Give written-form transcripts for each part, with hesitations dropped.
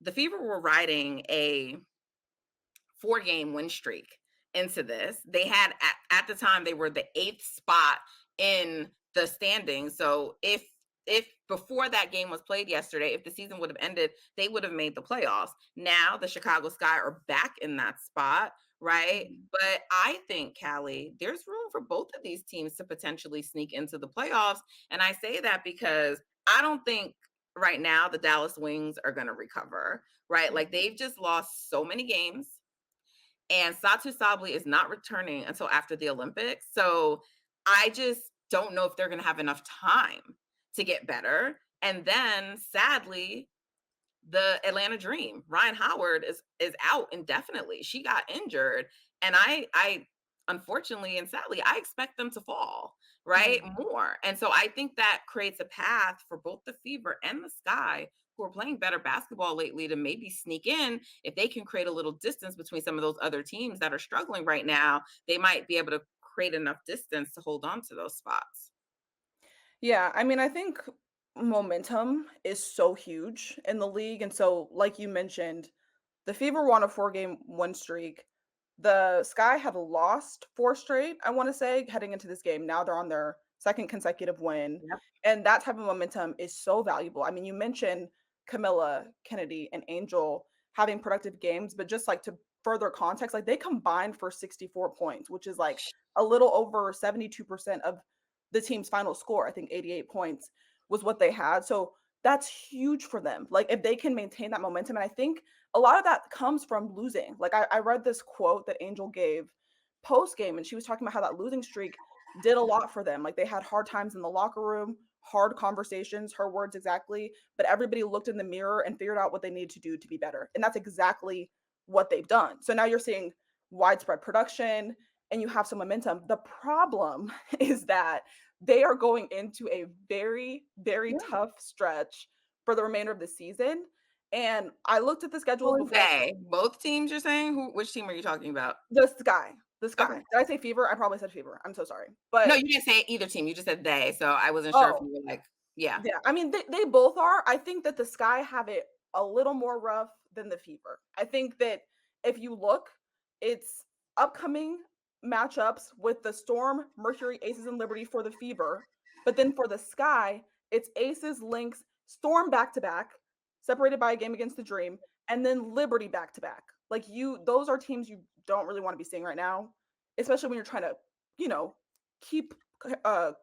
the Fever were riding a 4-game win streak into this. They had at the time they were the 8th spot in the standings. So if before that game was played yesterday, if the season would have ended, they would have made the playoffs. Now the Chicago Sky are back in that spot, right? Mhm. But I think, Callie, there's room for both of these teams to potentially sneak into the playoffs. And I say that because I don't think right now the Dallas Wings are going to recover, right? Like Mhm. they've just lost so many games and Satu Sabli is not returning until after the Olympics. So I just don't know if they're going to have enough time to get better. And then sadly, the Atlanta Dream, Ryan Howard is out indefinitely. She got injured and I unfortunately and sadly I expect them to fall, right? Mhm. More. And so I think that creates a path for both the Fever and the Sky who are playing better basketball lately to maybe sneak in if they can create a little distance between some of those other teams that are struggling right now. They might be able to create enough distance to hold on to those spots. Yeah, I mean, I think momentum is so huge in the league, and so, like you mentioned, the Fever won a 4-game win streak. The Sky have lost 4 straight, I wanna say, heading into this game. Now they're on their 2nd consecutive win, Yep. and that type of momentum is so valuable. I mean, you mentioned Camilla, Kennedy, and Angel having productive games, but just, like, to further context, like, they combined for 64 points, which is, like, a little over 72% of the team's final score. I think 88 points was what they had, so that's huge for them. Like, if they can maintain that momentum, and I think a lot of that comes from losing. Like I read this quote that Angel gave post game, and she was talking about how that losing streak did a lot for them. Like they had hard times in the locker room, hard conversations, her words exactly, but everybody looked in the mirror and figured out what they needed to do to be better. And that's exactly what they've done. So now you're seeing widespread production and you have some momentum. The problem is that they are going into a very, very Yeah. tough stretch for the remainder of the season. And I looked at the schedules Who is before they? Both teams you're saying? Who which team are you talking about? the Sky, the Okay. Sky. Did I say Fever? I probably said Fever. I'm so sorry. No, But you didn't say either team. You just said they. So I wasn't sure if oh, you were like, yeah. yeah. I mean, they both are. I think that the Sky have it a little more rough than the Fever. I think that if you look, it's upcoming matchups with the Storm, Mercury, Aces, and Liberty for the Fever. But then for the Sky, it's Aces, Lynx, Storm back to back, separated by a game against the Dream, and then Liberty back to back. Like those are teams you don't really want to be seeing right now, especially when you're trying to, you know, keep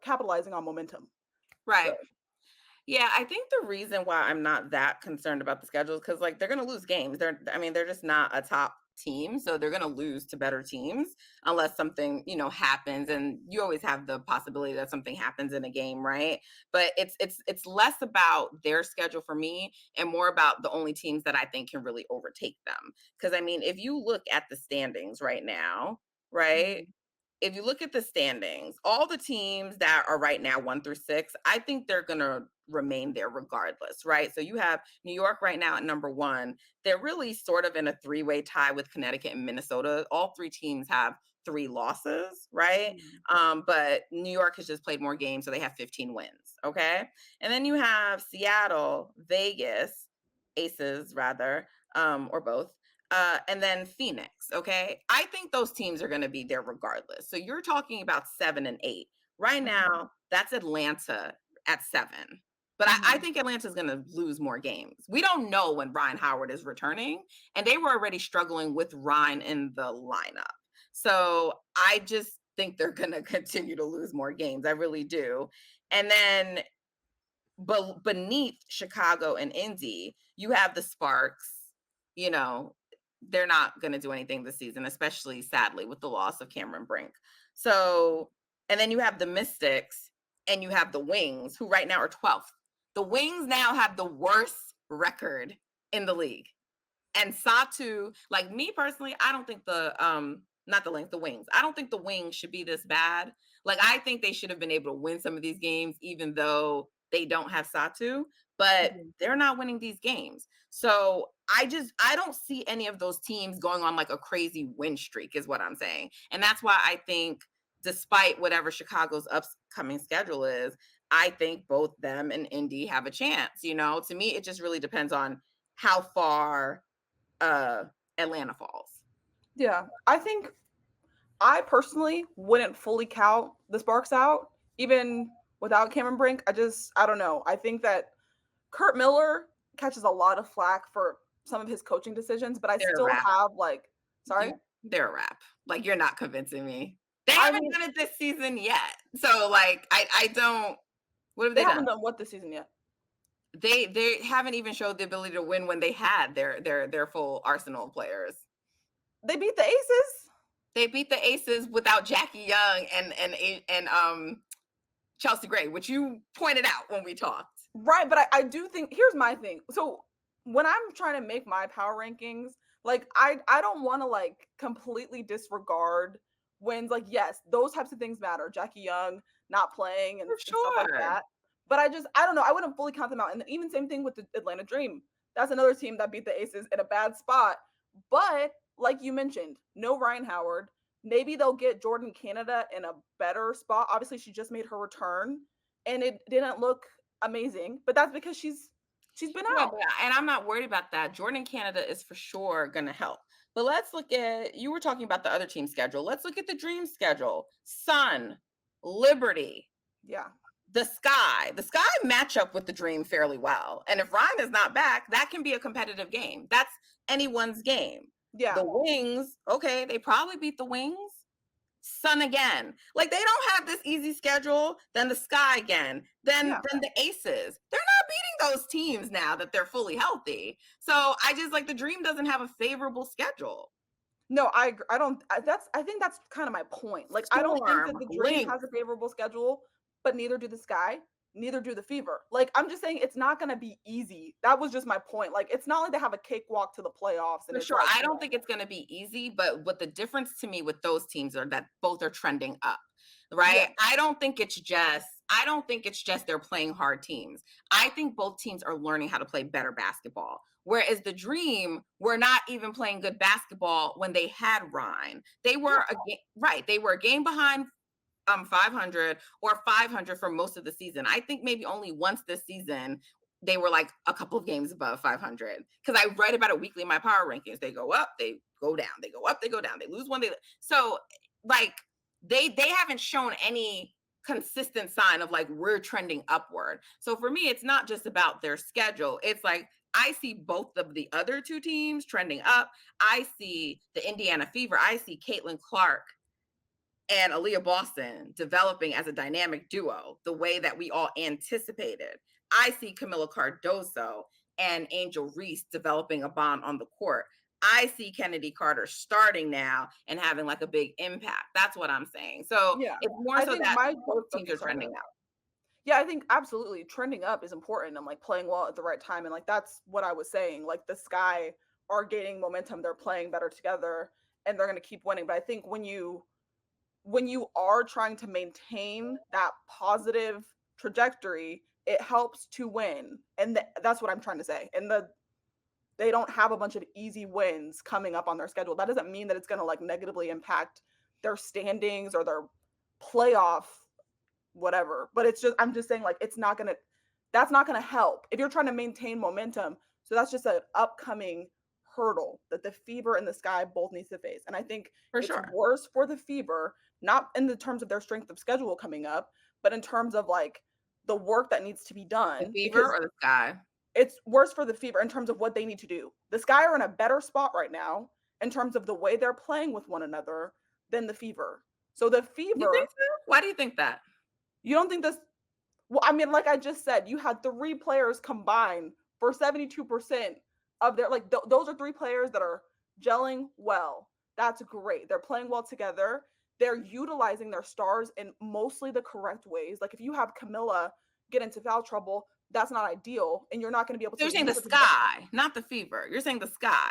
capitalizing on momentum. So Right. Yeah, I think the reason why I'm not that concerned about the schedule is because like they're gonna lose games. They're just not a top team. So they're gonna lose to better teams unless something, happens. And you always have the possibility that something happens in a game, right? But it's less about their schedule for me and more about the only teams that I think can really overtake them. Because I mean, if you look at the standings right now, right? mhm, If you look at the standings, all the teams that are right now 1 through 6, I think they're going to remain there regardless, right? So you have New York right now at number 1. They're really sort of in a three-way tie with Connecticut and Minnesota. All 3 teams have 3 losses, right? mhm, But New York has just played more games, so they have 15 wins, okay? And then you have Seattle, Vegas, Aces rather, or both, and then Phoenix. Okay. I think those teams are going to be there regardless. So you're talking about 7 and 8. Right mhm, now, that's Atlanta at 7. But I mhm, think Atlanta's going to lose more games. We don't know when Ryan Howard is returning, and they were already struggling with Ryan in the lineup. So I just think they're going to continue to lose more games. I really do. And then but beneath Chicago and Indy, you have the Sparks, you know, they're not going to do anything this season, especially sadly with the loss of Cameron Brink. So, and then you have the Mystics and you have the Wings, who right now are 12th. The Wings now have the worst record in the league. And Satu, like me personally, I don't think not the length, the Wings. I don't think the Wings should be this bad. Like I think they should have been able to win some of these games, even though they don't have Satu, but mhm. they're not winning these games. So I don't see any of those teams going on like a crazy win streak, is what I'm saying. And that's why I think, despite whatever Chicago's upcoming schedule is, I think both them and Indy have a chance. To me, it just really depends on how far Atlanta falls. Yeah. I personally wouldn't fully count the Sparks out, even without Cameron Brink. I don't know. I think that Kurt Miller catches a lot of flack for some of his coaching decisions, but I They're a still wrap. have like, sorry? They're a wrap. Like, you're not convincing me. They I haven't mean, done it this season yet. So like I don't. What have they they done? haven't done what this season yet? They haven't even showed the ability to win when they had their full arsenal of players. They beat the Aces. They beat the Aces without Jackie Young and Chelsea Gray, which you pointed out when we talked. Right, but I do think here's my thing. So when I'm trying to make my power rankings, like I don't want to like completely disregard wins. Like, yes, those types of things matter. Jackie Young not playing For and stuff like sure. that. But I don't know. I wouldn't fully count them out. And then even same thing with the Atlanta Dream. That's another team that beat the Aces in a bad spot. But like you mentioned, no Ryan Howard. Maybe they'll get Jordan Canada in a better spot. Obviously, she just made her return and it didn't look amazing, but that's because she's been Yeah, out. and I'm not worried about that. Jordan Canada is for sure gonna help. But let's look at you were talking about the other team schedule. Let's look at the Dream schedule. Sun, Liberty, Yeah. the Sky. The Sky match up with the Dream fairly well. And if Ryan is not back, that can be a competitive game. That's anyone's game. Yeah. The Wings, okay, they probably beat the Wings. Sun again. Like, they don't have this easy schedule. Then the Sky again. Then the Aces. They're not beating those teams now that they're fully healthy. So I just like the Dream doesn't have a favorable schedule. No, I don't I think that's kind of my point. Like I don't think that the Dream has a favorable schedule, but neither do the Sky, neither do the Fever. Like I'm just saying it's not going to be easy. That was just my point. Like it's not like they have a cakewalk to the playoffs and For it's sure. like, I don't think it's going to be easy, but what the difference to me with those teams are that both are trending up, right? Yeah. I don't think it's just they're playing hard teams. I think both teams are learning how to play better basketball. Whereas the Dream were not even playing good basketball when they had Ryan. They were they were a game behind 500 or 500 for most of the season. I think maybe only once this season they were like a couple of games above 500 because I write about it weekly in my power rankings. They go up, they go down, they go up, they go down, they lose one, so like they haven't shown any consistent sign of like we're trending upward. So for me, it's not just about their schedule. It's like I see both of the other two teams trending up. I see the Indiana Fever. I see Caitlin Clark and Aaliyah Boston developing as a dynamic duo the way that we all anticipated. I see Camila Cardoso and Angel Reese developing a bond on the court. I see Kennedy Carter starting now and having like a big impact. That's what I'm saying. So yeah. it's more I so think that both teams are sorry. trending out. Yeah, I think absolutely trending up is important and like playing well at the right time. And like that's what I was saying. Like the Sky are gaining momentum, they're playing better together and they're gonna keep winning. But I think when you are trying to maintain that positive trajectory, it helps to win. And that's what I'm trying to say. And they don't have a bunch of easy wins coming up on their schedule. That doesn't mean that it's going to like negatively impact their standings or their playoff whatever. But it's just I'm just saying like that's not going to help if you're trying to maintain momentum. So that's just an upcoming hurdle that the Fever and the Sky both need to face. And I think it's worse for the Fever, not in the terms of their strength of schedule coming up, but in terms of like the work that needs to be done. The Fever or the Sky? It's worse for the Fever in terms of what they need to do. The Sky are in a better spot right now in terms of the way they're playing with one another than the Fever. So the Fever. You think so? Why do you think that? You don't think this? Well, I mean, like I just said, you had 3 players combined for 72% of their like those are 3 players that are gelling well. That's great. They're playing well together. They're utilizing their stars in mostly the correct ways. Like if you have Camilla get into foul trouble, that's not ideal, and you're not going to be able to. You're saying the Sky, not the Fever. You're saying the Sky.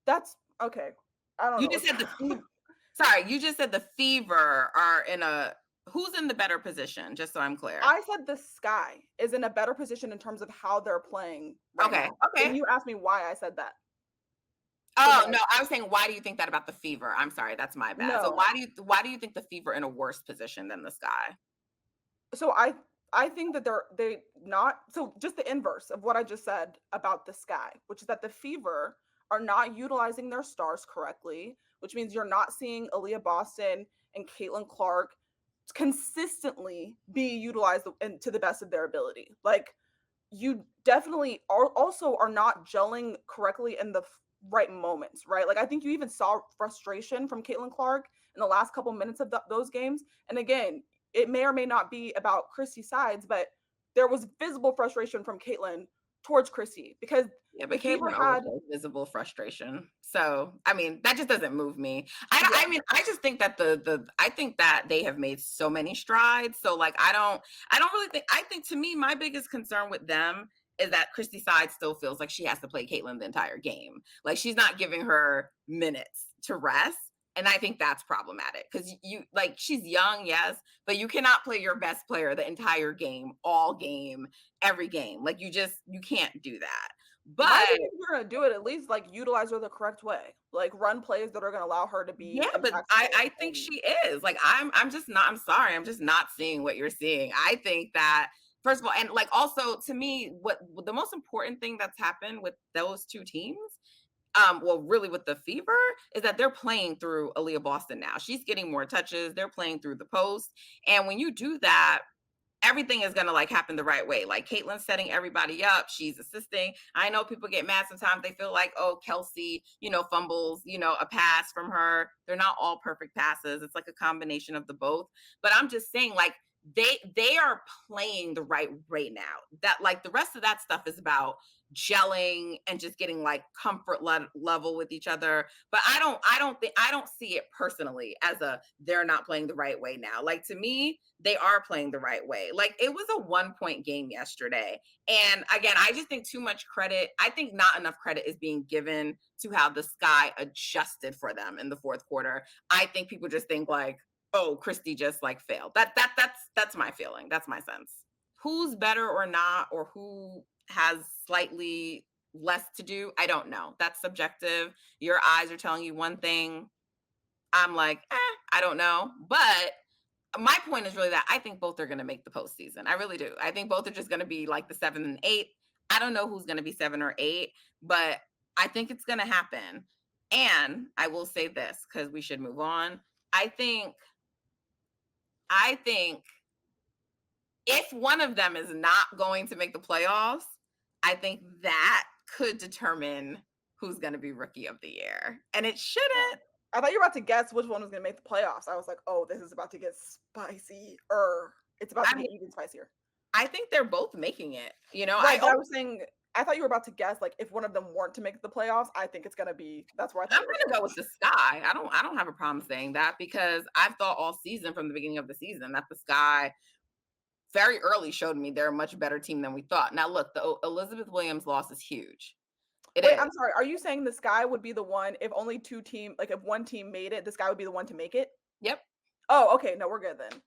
That's okay. I don't know. You just said the Fever. Sorry, you just said the Fever are in a. Who's in the better position? Just so I'm clear. I said the Sky is in a better position in terms of how they're playing. Right now. Okay. And you asked me why I said that. Oh no, I was saying why do you think that about the Fever? I'm sorry, that's my bad. No. So why do you think the Fever in a worse position than the Sky? So I think that they not so just the inverse of what I just said about the Sky, which is that the Fever are not utilizing their stars correctly, which means you're not seeing Aaliyah Boston and Caitlin Clark consistently be utilized to the best of their ability. Like you definitely are not gelling correctly in the right moments, right? Like I think you even saw frustration from Caitlin Clark in the last couple minutes of those games. And again, it may or may not be about Christy Sides, but there was visible frustration from Caitlin towards Christy because Yeah, the but Fever Caitlyn always had, has visible frustration. So, I mean, that just doesn't move me. yeah, I mean, I just think that I think that they have made so many strides. So, like, I don't really think. I think to me, my biggest concern with them is that Christy Side still feels like she has to play Caitlyn the entire game. Like, she's not giving her minutes to rest. And I think that's problematic because you like she's young, yes, but you cannot play your best player the entire game, all game, every game. Like you can't do that. my But thing is, if you're gonna do it, at least like utilize her the correct way. Like run plays that are gonna allow her to yeah, be but impactful. I think And she is. Like I'm just not I'm sorry. I'm just not seeing what you're seeing. I think that first of all and like also to me what the most important thing that's happened with those two teams well, really with the Fever is that they're playing through Aaliyah Boston now. She's getting more touches. They're playing through the post. And when you do that, everything is gonna like happen the right way. Like Caitlin's setting everybody up, she's assisting. I know people get mad sometimes. They feel like, oh, Kelsey, fumbles, a pass from her. They're not all perfect passes. It's like a combination of the both. But I'm just saying, like, they are playing the right way now. That like the rest of that stuff is about gelling and just getting like comfort level with each other. But I don't see it personally as a they're not playing the right way now. Like to me, they are playing the right way. Like it was a 1 point game yesterday. And again, I just think too much credit. I think not enough credit is being given to how the Sky adjusted for them in the fourth quarter. I think people just think like, oh, Christy just like failed. That's my feeling. That's my sense. Who's better or not, or who has slightly less to do, I don't know. That's subjective. Your eyes are telling you one thing. I'm like, I don't know. But my point is really that I think both are going to make the postseason. I really do. I think both are just going to be like the 7 and 8. I don't know who's going to be 7 or 8, but I think it's going to happen. And I will say this because we should move on. I think if one of them is not going to make the playoffs, I think that could determine who's going to be rookie of the year. And it yeah. shouldn't. I thought you were about to guess which one was gonna make the playoffs. I was like, oh, this is about to get spicy, or it's about I to mean, get even spicier. I think they're both making it. Right, but I was saying I thought you were about to guess like if one of them weren't to make the playoffs, I think it's gonna be that's where I thought I'm you were gonna go going. with the Sky. I don't have a problem saying that because I've thought all season from the beginning of the season that the Sky very early showed me they're a much better team than we thought. Now look, the Elizabeth Williams loss is huge. It Wait, is. I'm sorry. Are you saying the Sky would be the one if only two team like if one team made it, the Sky would be the one to make it? Yep. Oh, okay. No, we're good then.